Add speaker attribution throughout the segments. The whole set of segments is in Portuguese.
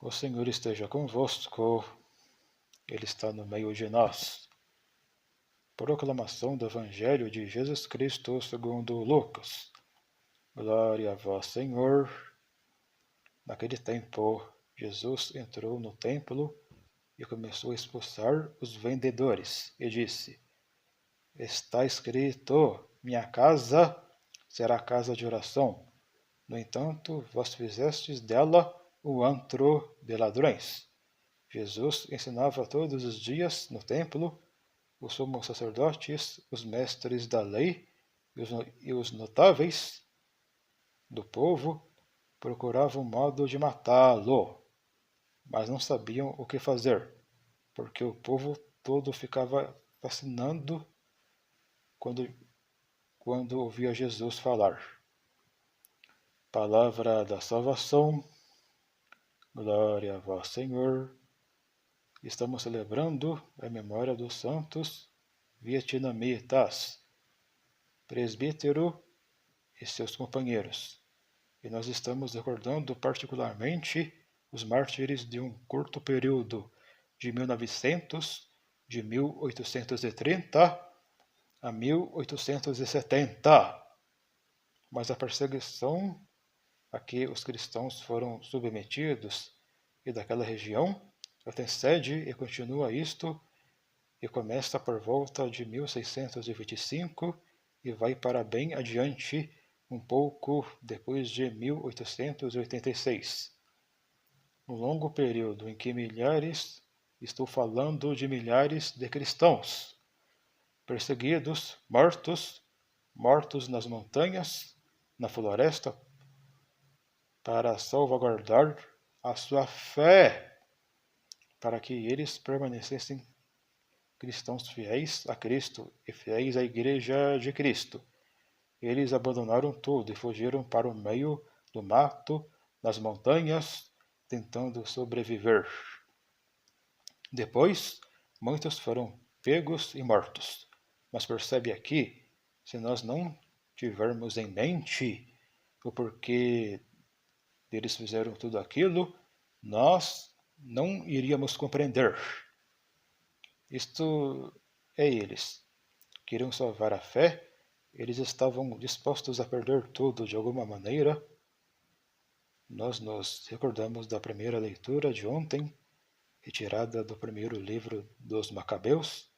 Speaker 1: O Senhor esteja convosco, Ele está no meio de nós. Proclamação do Evangelho de Jesus Cristo segundo Lucas. Glória a vós, Senhor. Naquele tempo, Jesus entrou no templo e começou a expulsar os vendedores, e disse: Está escrito, minha casa será casa de oração. No entanto, vós fizestes dela um antro de ladrões. Jesus ensinava todos os dias no templo. Os sumos sacerdotes, os mestres da lei e os notáveis do povo procuravam modo de matá-lo, mas não sabiam o que fazer, porque o povo todo ficava fascinado quando ouvia Jesus falar. Palavra da salvação, glória a vós, Senhor. Estamos celebrando a memória dos santos vietnamitas, presbítero e seus companheiros. E nós estamos recordando particularmente os mártires de um curto período de 1830 a 1870. Mas a perseguição a que os cristãos foram submetidos e daquela região antecede e continua isto e começa por volta de 1625 e vai para bem adiante um pouco depois de 1886. Um longo período em que estou falando de milhares de cristãos, perseguidos, mortos nas montanhas, na floresta, para salvaguardar a sua fé, para que eles permanecessem cristãos fiéis a Cristo e fiéis à Igreja de Cristo. Eles abandonaram tudo e fugiram para o meio do mato, nas montanhas, tentando sobreviver. Depois, muitos foram pegos e mortos. Mas percebe aqui, se nós não tivermos em mente o porquê eles fizeram tudo aquilo, nós não iríamos compreender. Isto é eles. Queriam salvar a fé, eles estavam dispostos a perder tudo de alguma maneira. Nós nos recordamos da primeira leitura de ontem, retirada do primeiro livro dos Macabeus,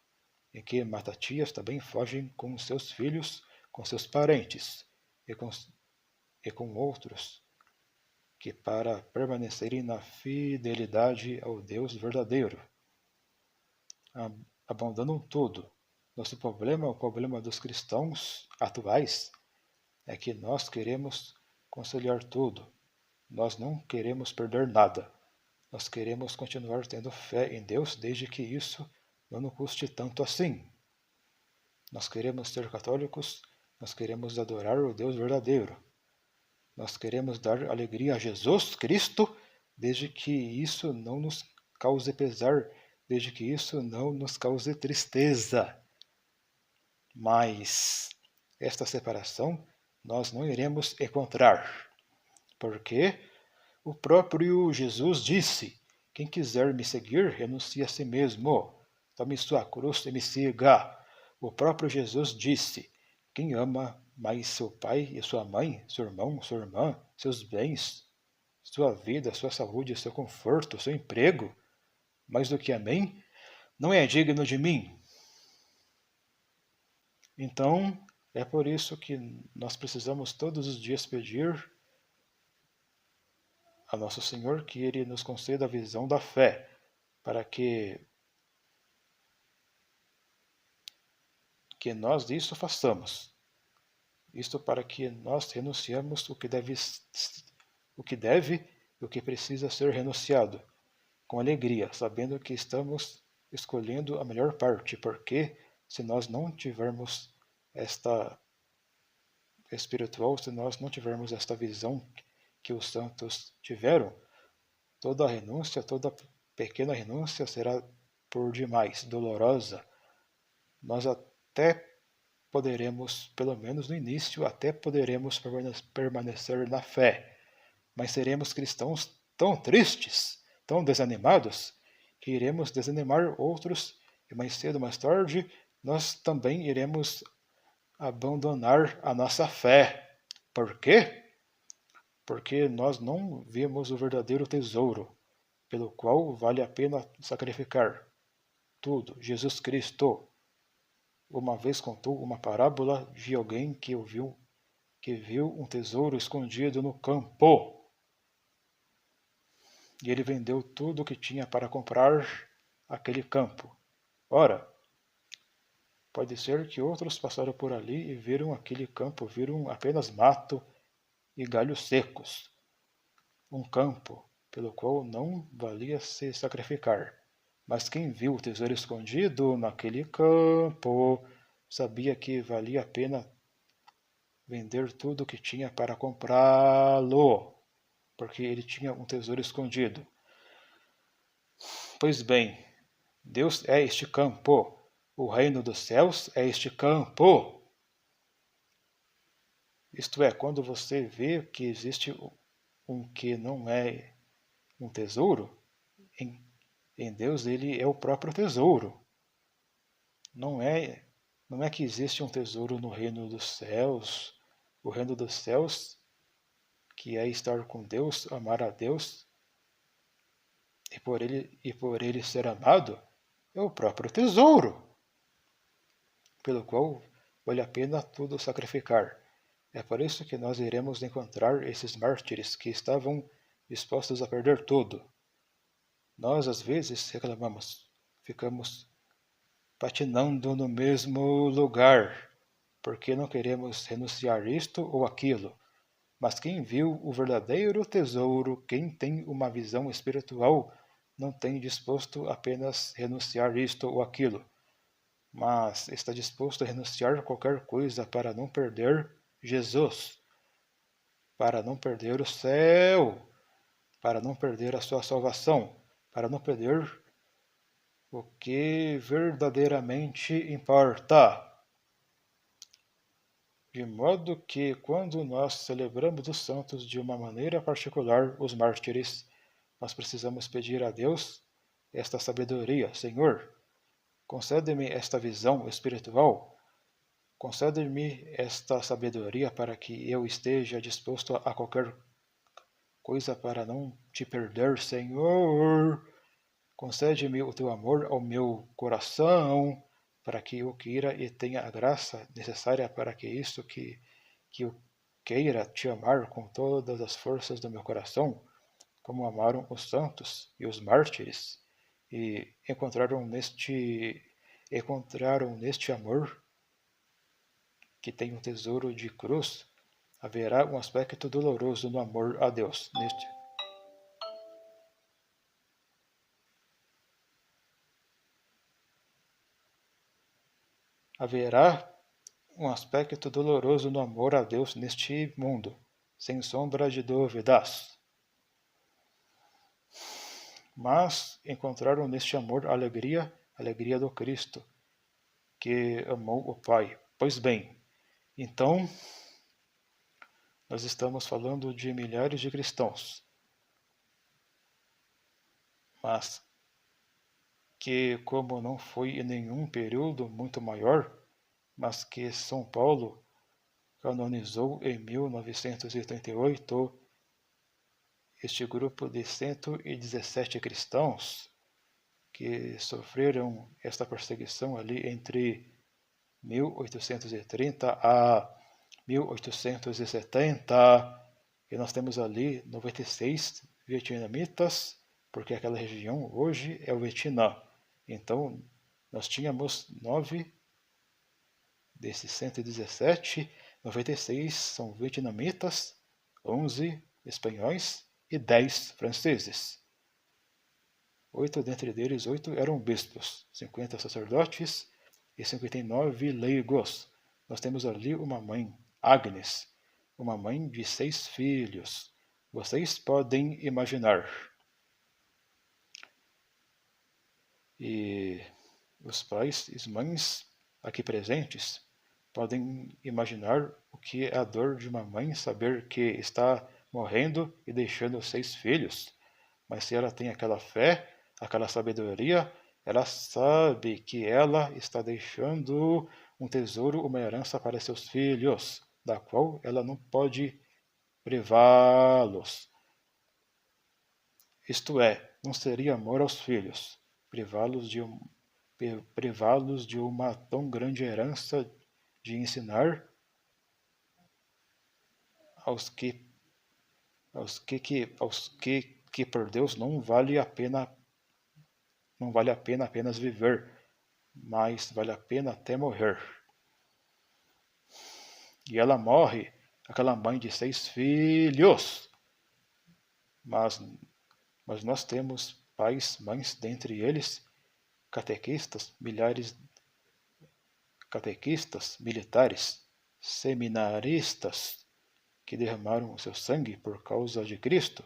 Speaker 1: em que Matatias também foge com seus filhos, com seus parentes e com outros, que para permanecerem na fidelidade ao Deus verdadeiro, abandonam tudo. Nosso problema, o problema dos cristãos atuais, é que nós queremos conciliar tudo. Nós não queremos perder nada. Nós queremos continuar tendo fé em Deus desde que isso não nos custe tanto assim. Nós queremos ser católicos, nós queremos adorar o Deus verdadeiro. Nós queremos dar alegria a Jesus Cristo, desde que isso não nos cause pesar, desde que isso não nos cause tristeza. Mas esta separação nós não iremos encontrar, porque o próprio Jesus disse: quem quiser me seguir, renuncie a si mesmo, tome sua cruz e me siga. O próprio Jesus disse: quem ama mais seu pai e sua mãe, seu irmão, sua irmã, seus bens, sua vida, sua saúde, seu conforto, seu emprego, mais do que a mim, não é digno de mim. Então, é por isso que nós precisamos todos os dias pedir a Nosso Senhor que Ele nos conceda a visão da fé, para que nós isso façamos. Isto para que nós renunciemos o que deve e o que precisa ser renunciado, com alegria, sabendo que estamos escolhendo a melhor parte, porque se nós não tivermos esta espiritual, se nós não tivermos esta visão que os santos tiveram, toda renúncia, toda pequena renúncia será por demais dolorosa. Nós até poderemos, pelo menos no início, até poderemos permanecer na fé, mas seremos cristãos tão tristes, tão desanimados que iremos desanimar outros e mais cedo ou mais tarde nós também iremos abandonar a nossa fé. Por quê? Porque nós não vemos o verdadeiro tesouro, pelo qual vale a pena sacrificar tudo. Jesus Cristo uma vez contou uma parábola de alguém que viu um tesouro escondido no campo. E ele vendeu tudo o que tinha para comprar aquele campo. Ora, pode ser que outros passaram por ali e viram aquele campo, viram apenas mato e galhos secos. Um campo pelo qual não valia se sacrificar. Mas quem viu o tesouro escondido naquele campo sabia que valia a pena vender tudo o que tinha para comprá-lo, porque ele tinha um tesouro escondido. Pois bem, Deus é este campo, o reino dos céus é este campo. Isto é, quando você vê que existe um que não é um tesouro, em Deus ele é o próprio tesouro. Não é que existe um tesouro no reino dos céus. O reino dos céus, que é estar com Deus, amar a Deus, e por ele ser amado, é o próprio tesouro, pelo qual vale a pena tudo sacrificar. É por isso que nós iremos encontrar esses mártires que estavam dispostos a perder tudo. Nós, às vezes, reclamamos, ficamos patinando no mesmo lugar, porque não queremos renunciar isto ou aquilo. Mas quem viu o verdadeiro tesouro, quem tem uma visão espiritual, não tem disposto apenas renunciar isto ou aquilo, mas está disposto a renunciar a qualquer coisa para não perder Jesus, para não perder o céu, para não perder a sua salvação, para não perder o que verdadeiramente importa. De modo que, quando nós celebramos os santos de uma maneira particular, os mártires, nós precisamos pedir a Deus esta sabedoria. Senhor, concede-me esta visão espiritual, concede-me esta sabedoria para que eu esteja disposto a qualquer coisa para não te perder, Senhor. Concede-me o teu amor ao meu coração, para que eu queira e tenha a graça necessária para que isso que eu queira te amar com todas as forças do meu coração, como amaram os santos e os mártires, e encontraram neste amor, que tem um tesouro de cruz, haverá um aspecto doloroso no amor a Deus. Haverá um aspecto doloroso no amor a Deus neste mundo, sem sombra de dúvidas. Mas encontraram neste amor a alegria do Cristo, que amou o Pai. Pois bem, então, nós estamos falando de milhares de cristãos, mas que, como não foi em nenhum período muito maior, mas que São Paulo canonizou em 1988 este grupo de 117 cristãos que sofreram esta perseguição ali entre 1830 a 1870, e nós temos ali 96 vietnamitas, porque aquela região hoje é o Vietnã. Então, nós tínhamos 9 desses 117, 96 são vietnamitas, 11 espanhóis e 10 franceses. 8 dentre eles, 8 eram bispos, 50 sacerdotes e 59 leigos. Nós temos ali uma mãe, Agnes, uma mãe de 6 filhos. Vocês podem imaginar. E os pais e as mães aqui presentes podem imaginar o que é a dor de uma mãe saber que está morrendo e deixando 6 filhos. Mas se ela tem aquela fé, aquela sabedoria, ela sabe que ela está deixando um tesouro, uma herança para seus filhos, da qual ela não pode privá-los. Isto é, não seria amor aos filhos, privá-los de uma tão grande herança de ensinar aos que por Deus não vale a pena apenas viver, mas vale a pena até morrer. E ela morre, aquela mãe de 6 filhos. Mas nós temos pais, mães, dentre eles, catequistas, militares, seminaristas, que derramaram o seu sangue por causa de Cristo.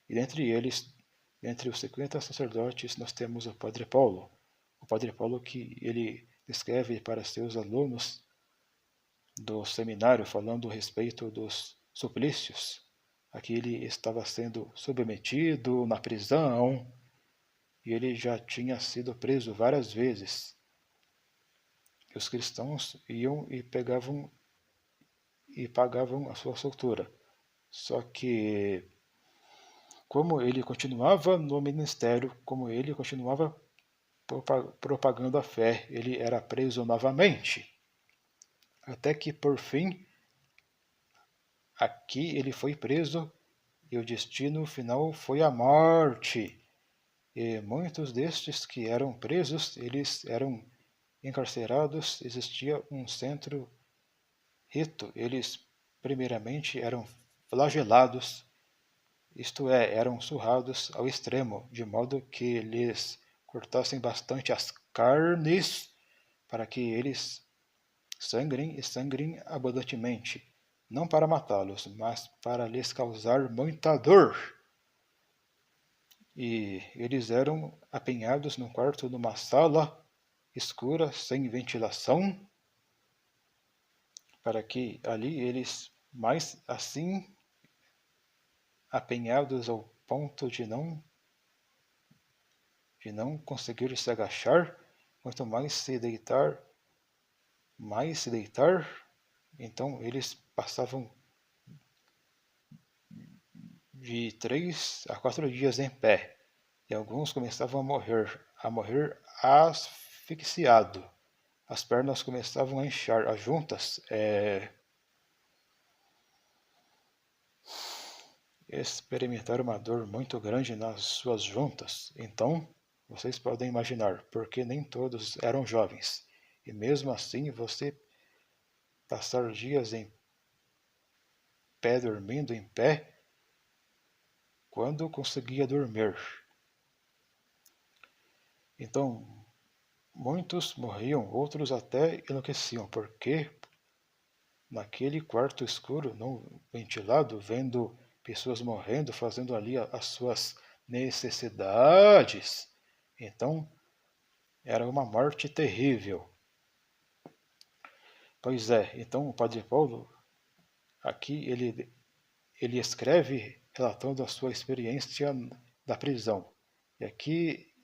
Speaker 1: E dentre eles, entre os 50 sacerdotes, nós temos o Padre Paulo. O Padre Paulo que ele escreve para seus alunos do seminário, falando a respeito dos suplícios. Aqui ele estava sendo submetido na prisão e ele já tinha sido preso várias vezes. E os cristãos iam e pagavam a sua soltura. Só que, como ele continuava no ministério, como ele continuava propagando a fé, ele era preso novamente. Até que, por fim, aqui ele foi preso e o destino final foi a morte. E muitos destes que eram presos, eles eram encarcerados, existia um centro rito, eles primeiramente eram flagelados, isto é, eram surrados ao extremo, de modo que lhes cortassem bastante as carnes, para que eles sangrem e sangrem abundantemente, não para matá-los, mas para lhes causar muita dor. E eles eram apanhados num quarto, numa sala escura, sem ventilação, para que ali eles, mais assim, apanhados ao ponto de não conseguir se agachar, quanto mais se deitar, então eles passavam de 3 a 4 dias em pé, e alguns começavam a morrer asfixiado. As pernas começavam a inchar, as juntas experimentaram uma dor muito grande nas suas juntas. Então, vocês podem imaginar, porque nem todos eram jovens. E mesmo assim, você passar dias em pé, dormindo em pé, quando conseguia dormir. Então, muitos morriam, outros até enlouqueciam, porque naquele quarto escuro, não ventilado, vendo pessoas morrendo, fazendo ali as suas necessidades. Então, era uma morte terrível. Pois é, então o Padre Paulo, aqui ele escreve relatando a sua experiência da prisão. E aqui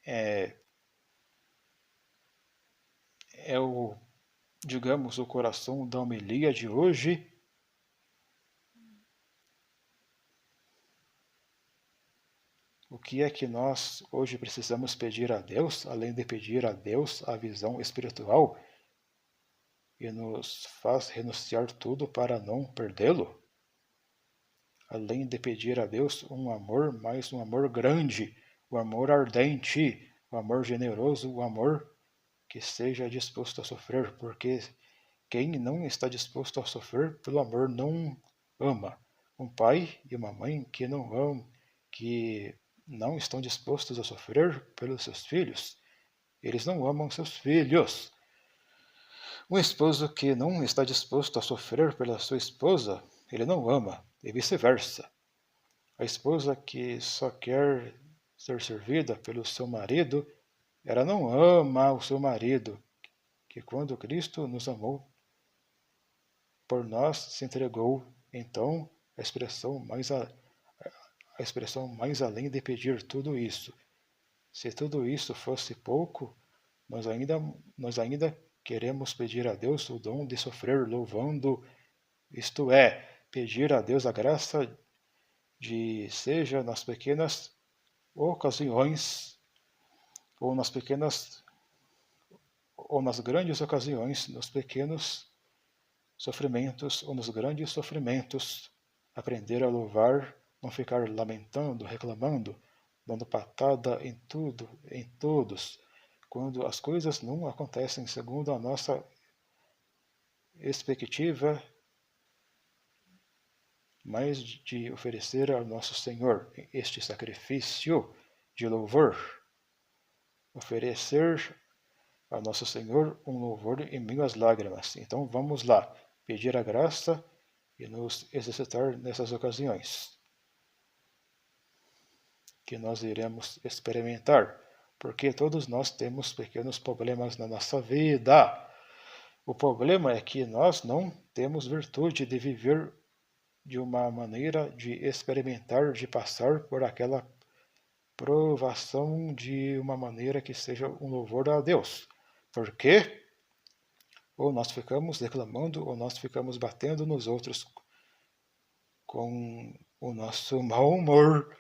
Speaker 1: é o, digamos, o coração da homilia de hoje. O que é que nós hoje precisamos pedir a Deus, além de pedir a Deus a visão espiritual e nos faz renunciar tudo para não perdê-lo? Além de pedir a Deus um amor, mais um amor grande, o amor ardente, o amor generoso, o amor que seja disposto a sofrer, porque quem não está disposto a sofrer pelo amor não ama. Um pai e uma mãe que não amam, que não estão dispostos a sofrer pelos seus filhos, eles não amam seus filhos. Um esposo que não está disposto a sofrer pela sua esposa, ele não ama, e vice-versa. A esposa que só quer ser servida pelo seu marido, ela não ama o seu marido, que quando Cristo nos amou, por nós se entregou. Então, a expressão mais a expressão mais além de pedir tudo isso. Se tudo isso fosse pouco, nós ainda queremos pedir a Deus o dom de sofrer louvando, isto é, pedir a Deus a graça de, seja nas pequenas ocasiões, ou nas pequenas, ou nas grandes ocasiões, nos pequenos sofrimentos ou nos grandes sofrimentos, aprender a louvar, não ficar lamentando, reclamando, dando patada em tudo, em todos, quando as coisas não acontecem segundo a nossa expectativa, mas de oferecer ao nosso Senhor este sacrifício de louvor, oferecer ao nosso Senhor um louvor em meio às lágrimas. Então vamos lá, pedir a graça e nos exercitar nessas ocasiões que nós iremos experimentar, porque todos nós temos pequenos problemas na nossa vida. O problema é que nós não temos virtude de viver de uma maneira de experimentar, de passar por aquela provação de uma maneira que seja um louvor a Deus. Por quê? Ou nós ficamos reclamando, ou nós ficamos batendo nos outros com o nosso mau humor,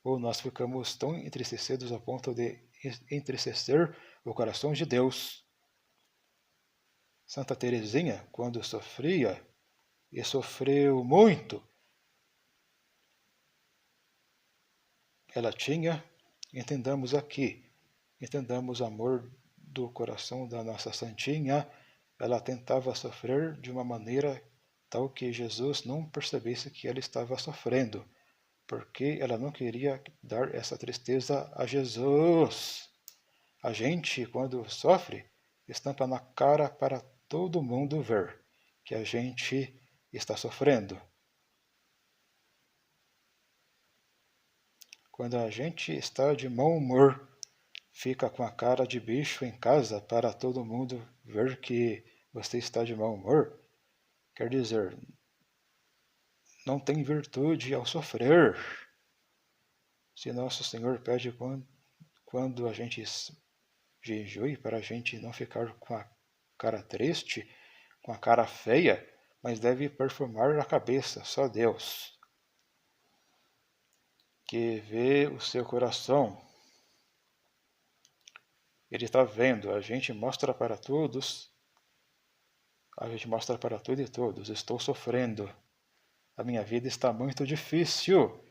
Speaker 1: ou nós ficamos tão entristecidos ao ponto de entristecer o coração de Deus. Santa Teresinha, quando sofria, e sofreu muito, ela tinha, entendamos o amor do coração da nossa santinha, ela tentava sofrer de uma maneira tal que Jesus não percebesse que ela estava sofrendo, porque ela não queria dar essa tristeza a Jesus. A gente, quando sofre, estampa na cara para todo mundo ver que a gente está sofrendo. Quando a gente está de mau humor, fica com a cara de bicho em casa para todo mundo ver que você está de mau humor, quer dizer, não tem virtude ao sofrer. Se Nosso Senhor pede quando a gente jejue para a gente não ficar com a cara triste, com a cara feia, mas deve perfumar a cabeça, só Deus, que vê o seu coração. Ele está vendo, a gente mostra para todos, e todos, estou sofrendo, a minha vida está muito difícil,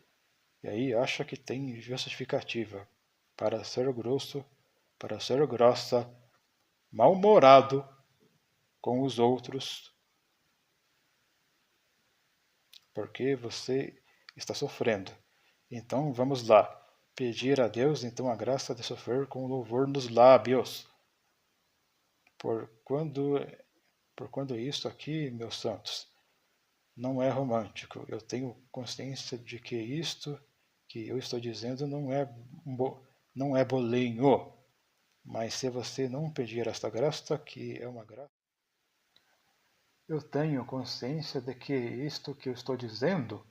Speaker 1: e aí acha que tem justificativa para ser grosso, para ser grossa, mal-humorado com os outros, porque você está sofrendo. Então vamos lá, pedir a Deus então a graça de sofrer com louvor nos lábios. Por quando isso aqui, meus santos, não é romântico. Eu tenho consciência de que isto que eu estou dizendo não é bolinho. Mas se você não pedir esta graça, que é uma graça, eu tenho consciência de que isto que eu estou dizendo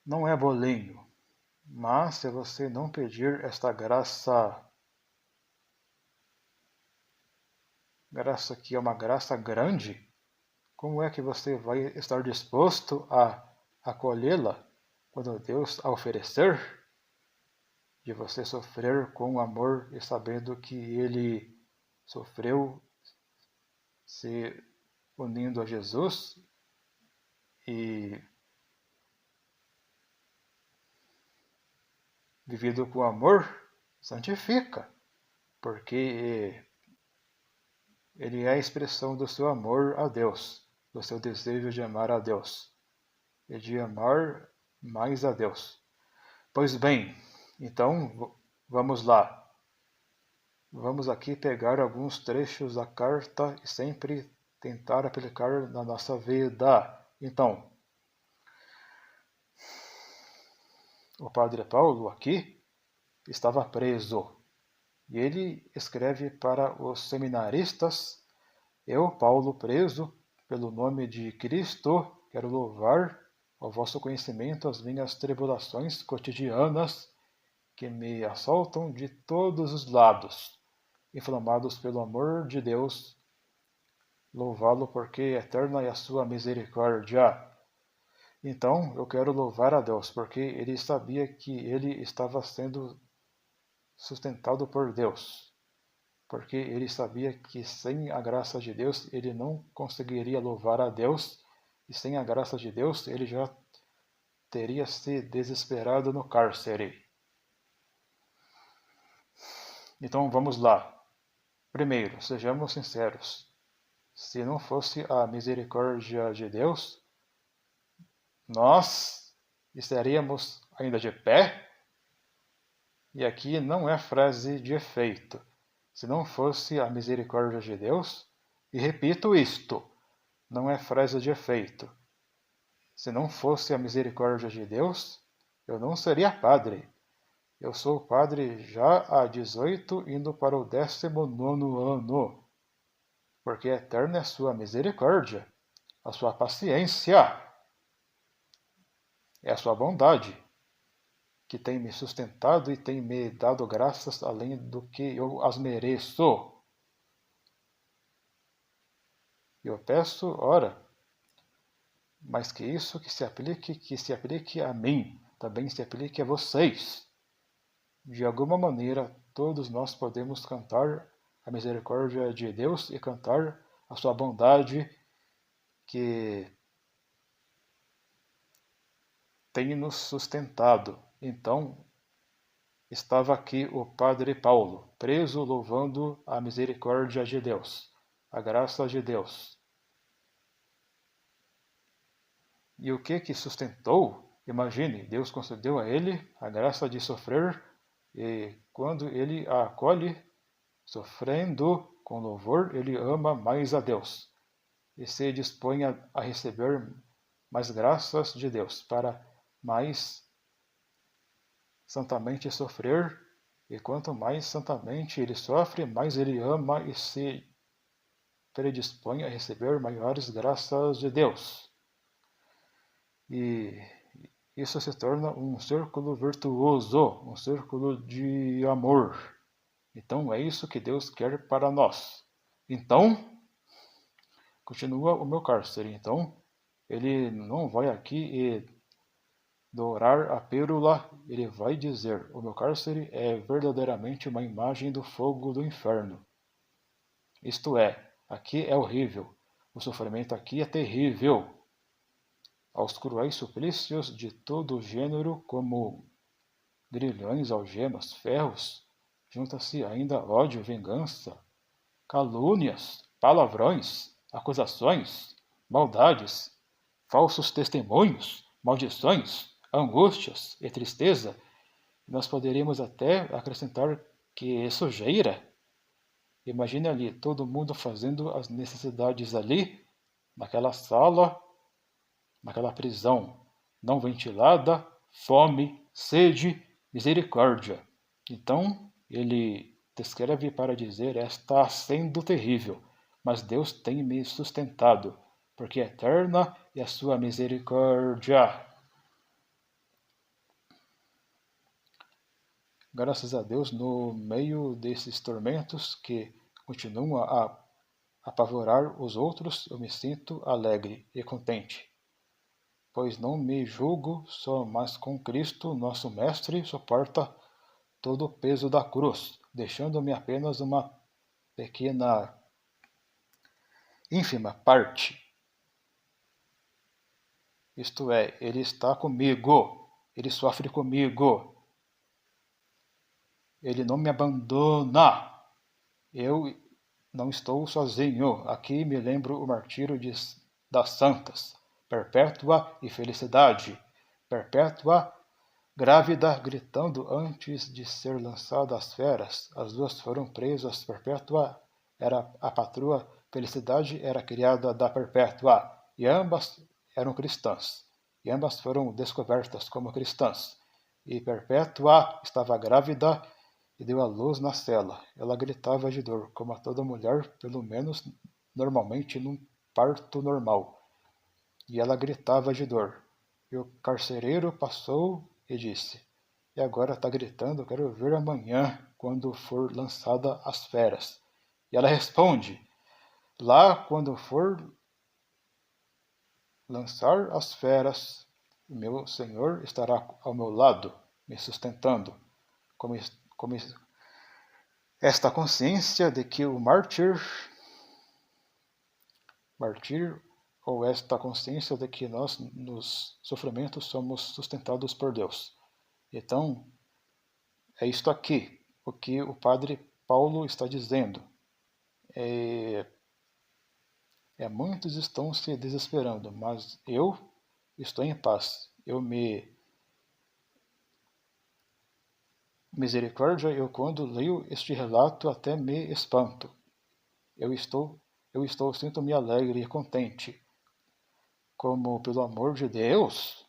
Speaker 1: não é bolinho. Mas se você não pedir esta graça que é uma graça grande, como é que você vai estar disposto a acolhê-la quando Deus a oferecer? De você sofrer com amor e sabendo que Ele sofreu se unindo a Jesus e vivido com amor, santifica, porque ele é a expressão do seu amor a Deus, do seu desejo de amar a Deus e de amar mais a Deus. Pois bem, então vamos lá. Vamos aqui pegar alguns trechos da carta e sempre tentar aplicar na nossa vida. Então, o Padre Paulo aqui estava preso e ele escreve para os seminaristas: Eu, Paulo, preso pelo nome de Cristo, quero louvar ao vosso conhecimento as minhas tribulações cotidianas que me assaltam de todos os lados. Inflamados pelo amor de Deus, louvá-lo porque eterna é a sua misericórdia. Então eu quero louvar a Deus, porque ele sabia que ele estava sendo sustentado por Deus, porque ele sabia que sem a graça de Deus ele não conseguiria louvar a Deus, e sem a graça de Deus ele já teria se desesperado no cárcere. Então vamos lá. Primeiro, sejamos sinceros. Se não fosse a misericórdia de Deus, nós estaríamos ainda de pé? E aqui não é frase de efeito. Se não fosse a misericórdia de Deus, e repito isto, não é frase de efeito. Se não fosse a misericórdia de Deus, eu não seria padre. Eu sou padre já há 18, indo para o 19º ano, porque eterna é a sua misericórdia, a sua paciência, é a sua bondade, que tem me sustentado e tem me dado graças além do que eu as mereço. Eu peço, ora, mas que isso que se aplique a mim, também se aplique a vocês. De alguma maneira, todos nós podemos cantar a misericórdia de Deus e cantar a sua bondade que tem nos sustentado. Então, estava aqui o Padre Paulo, preso louvando a misericórdia de Deus, a graça de Deus. E o que sustentou? Imagine, Deus concedeu a ele a graça de sofrer, e quando ele a acolhe, sofrendo com louvor, ele ama mais a Deus e se dispõe a receber mais graças de Deus para mais santamente sofrer, e quanto mais santamente ele sofre, mais ele ama e se predispõe a receber maiores graças de Deus. E isso se torna um círculo virtuoso, um círculo de amor. Então é isso que Deus quer para nós. Então, continua o meu cárcere. Então, ele não vai aqui e dourar a pílula, ele vai dizer: o meu cárcere é verdadeiramente uma imagem do fogo do inferno. Isto é, aqui é horrível, o sofrimento aqui é terrível. Aos cruéis suplícios de todo gênero, como grilhões, algemas, ferros, junta-se ainda ódio, vingança, calúnias, palavrões, acusações, maldades, falsos testemunhos, maldições, angústias e tristeza. Nós poderíamos até acrescentar que é sujeira. Imagine ali todo mundo fazendo as necessidades ali, naquela sala, naquela prisão não ventilada, fome, sede, misericórdia. Então ele descreve para dizer: está sendo terrível, mas Deus tem me sustentado, porque eterna é a sua misericórdia. Graças a Deus, no meio desses tormentos que continuam a apavorar os outros, eu me sinto alegre e contente, pois não me julgo só, mas com Cristo, nosso Mestre, suporta todo o peso da cruz, deixando-me apenas uma pequena, ínfima parte. Isto é, Ele está comigo, Ele sofre comigo, Ele não me abandona. Eu não estou sozinho. Aqui me lembro o martírio das santas. Perpétua e felicidade. Perpétua, grávida, gritando antes de ser lançada às feras. As duas foram presas. Perpétua era a patroa, Felicidade era criada da Perpétua. E ambas eram cristãs. E ambas foram descobertas como cristãs. E Perpétua estava grávida e deu à luz na cela. Ela gritava de dor, como a toda mulher, pelo menos normalmente num parto normal. E ela gritava de dor. E o carcereiro passou e disse: E agora está gritando, quero ver amanhã, quando for lançada as feras. E ela responde: Lá, quando for lançar as feras, o meu Senhor estará ao meu lado, me sustentando, como esta consciência de que o mártir ou esta consciência de que nós nos sofrimentos somos sustentados por Deus. Então, é isto aqui, o que o padre Paulo está dizendo. Muitos estão se desesperando, mas eu estou em paz. Misericórdia, eu quando leio este relato até me espanto. Sinto-me alegre e contente. Como, pelo amor de Deus,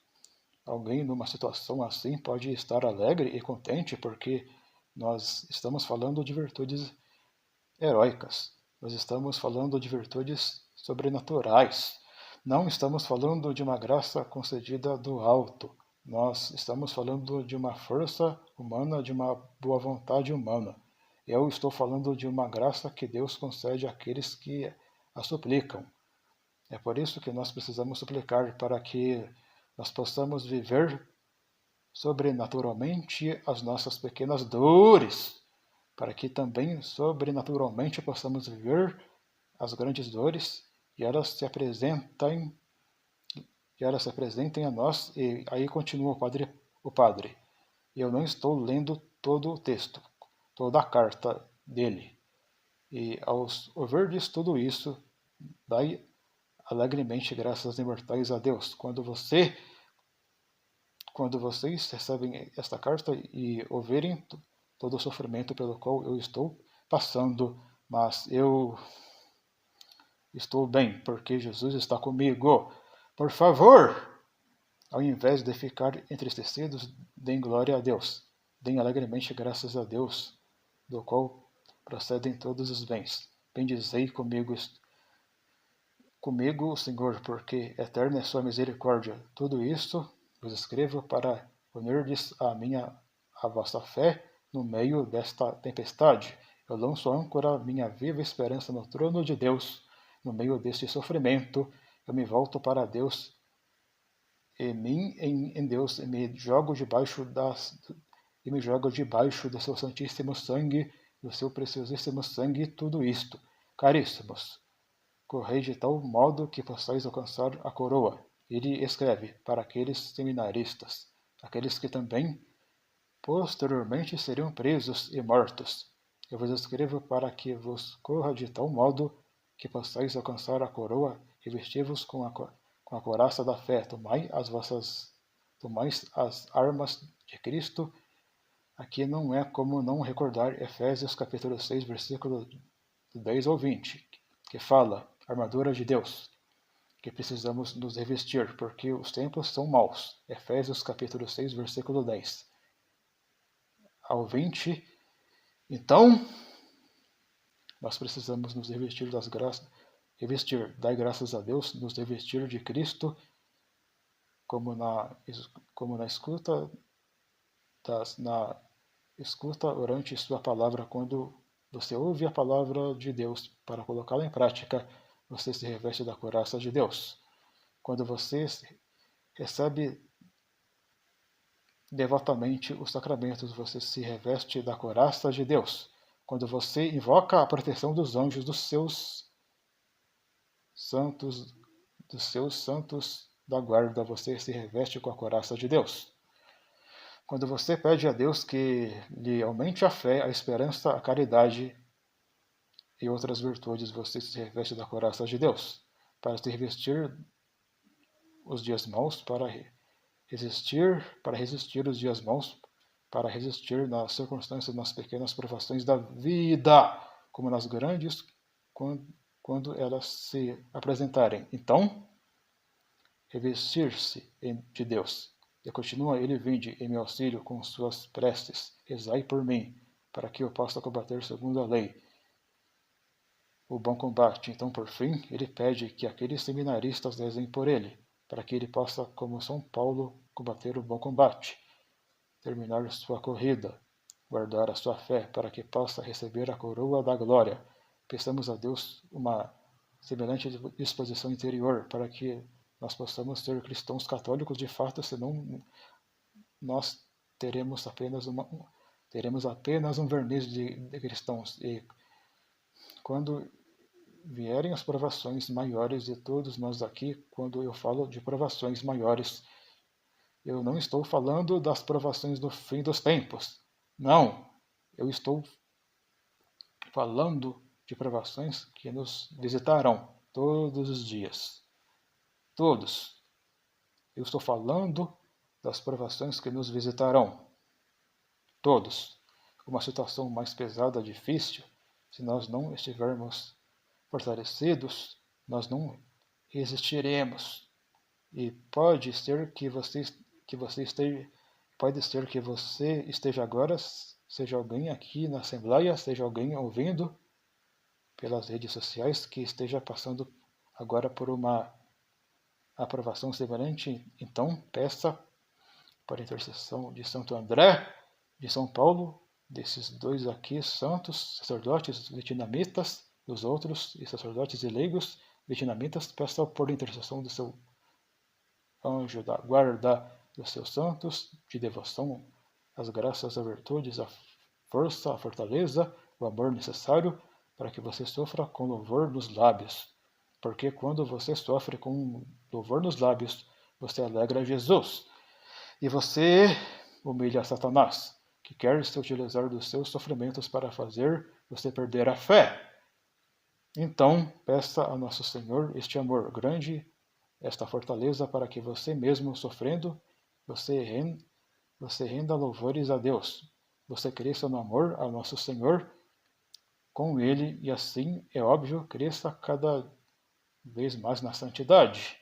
Speaker 1: alguém numa situação assim pode estar alegre e contente porque nós estamos falando de virtudes heróicas. Nós estamos falando de virtudes sobrenaturais. Não estamos falando de uma graça concedida do alto. Nós estamos falando de uma força humana, de uma boa vontade humana. Eu estou falando de uma graça que Deus concede àqueles que a suplicam. É por isso que nós precisamos suplicar para que nós possamos viver sobrenaturalmente as nossas pequenas dores, para que também sobrenaturalmente possamos viver as grandes dores e elas se apresentem a nós. E aí continua o padre. Eu não estou lendo todo o texto, toda a carta dele. E ao ouvirdes tudo isso, dai alegremente graças imortais a Deus. Quando vocês recebem esta carta e ouvirem todo o sofrimento pelo qual eu estou passando, mas eu estou bem, porque Jesus está comigo. Por favor, ao invés de ficar entristecidos, deem glória a Deus. Deem alegremente graças a Deus, do qual procedem todos os bens. Bendizei comigo, Senhor, porque eterna é sua misericórdia. Tudo isto vos escrevo para unir-lhes a vossa fé no meio desta tempestade. Eu lanço âncora minha viva esperança no trono de Deus. No meio deste sofrimento, eu me volto para Deus em Deus e me jogo debaixo do seu santíssimo sangue, do seu preciosíssimo sangue, tudo isto. Caríssimos, correi de tal modo que possais alcançar a coroa. Ele escreve para aqueles seminaristas, aqueles que também posteriormente seriam presos e mortos. Eu vos escrevo para que vos corra de tal modo que possais alcançar a coroa e vestir-vos com a couraça da fé. Tomai as armas de Cristo. Aqui não é como não recordar Efésios capítulo 6, versículo 10 ou 20, que fala, armadura de Deus, que precisamos nos revestir, porque os tempos são maus. Efésios capítulo 6, versículo 10 ao 20. Então, nós precisamos nos revestir das graças, dar graças a Deus, nos revestir de Cristo, como na escuta orante sua palavra. Quando você ouve a palavra de Deus para colocá-la em prática, você se reveste da couraça de Deus. Quando você recebe devotamente os sacramentos, você se reveste da couraça de Deus. Quando você invoca a proteção dos anjos, dos seus santos da guarda, você se reveste com a couraça de Deus. Quando você pede a Deus que lhe aumente a fé, a esperança, a caridade e outras virtudes, você se reveste da couraça de Deus, para se revestir os dias maus, para resistir os dias maus, para resistir nas circunstâncias, nas pequenas provações da vida, como nas grandes, quando elas se apresentarem. Então, revestir-se de Deus. E continua ele: vinde em meu auxílio com suas preces, rezai por mim, para que eu possa combater segundo a lei o bom combate. Então, por fim, ele pede que aqueles seminaristas rezem por ele, para que ele possa, como São Paulo, combater o bom combate, terminar sua corrida, guardar a sua fé, para que possa receber a coroa da glória. Peçamos a Deus uma semelhante disposição interior, para que nós possamos ser cristãos católicos de fato, senão nós teremos apenas um verniz de cristãos. E quando vierem as provações maiores de todos nós aqui, quando eu falo de provações maiores, eu não estou falando das provações do fim dos tempos. Não, eu estou falando de provações que nos visitarão todos os dias. Todos. Eu estou falando das provações que nos visitarão. Todos. Uma situação mais pesada, difícil, se nós não estivermos fortalecidos, nós não resistiremos. E pode ser que você esteja agora, seja alguém aqui na Assembleia, seja alguém ouvindo pelas redes sociais que esteja passando agora por uma aprovação semelhante. Então peça para a intercessão de Santo André, de São Paulo, desses dois aqui santos, sacerdotes vietnamitas, dos outros e sacerdotes e leigos vietnamitas, peça por intercessão do seu anjo da guarda, dos seus santos, de devoção, as graças, as virtudes, a força, a fortaleza, o amor necessário para que você sofra com louvor nos lábios. Porque quando você sofre com louvor nos lábios, você alegra Jesus. E você humilha Satanás, que quer se utilizar dos seus sofrimentos para fazer você perder a fé. Então, peça a Nosso Senhor este amor grande, esta fortaleza, para que você mesmo sofrendo, você renda louvores a Deus. Você cresça no amor a Nosso Senhor com Ele, e assim, é óbvio, cresça cada vez mais na santidade.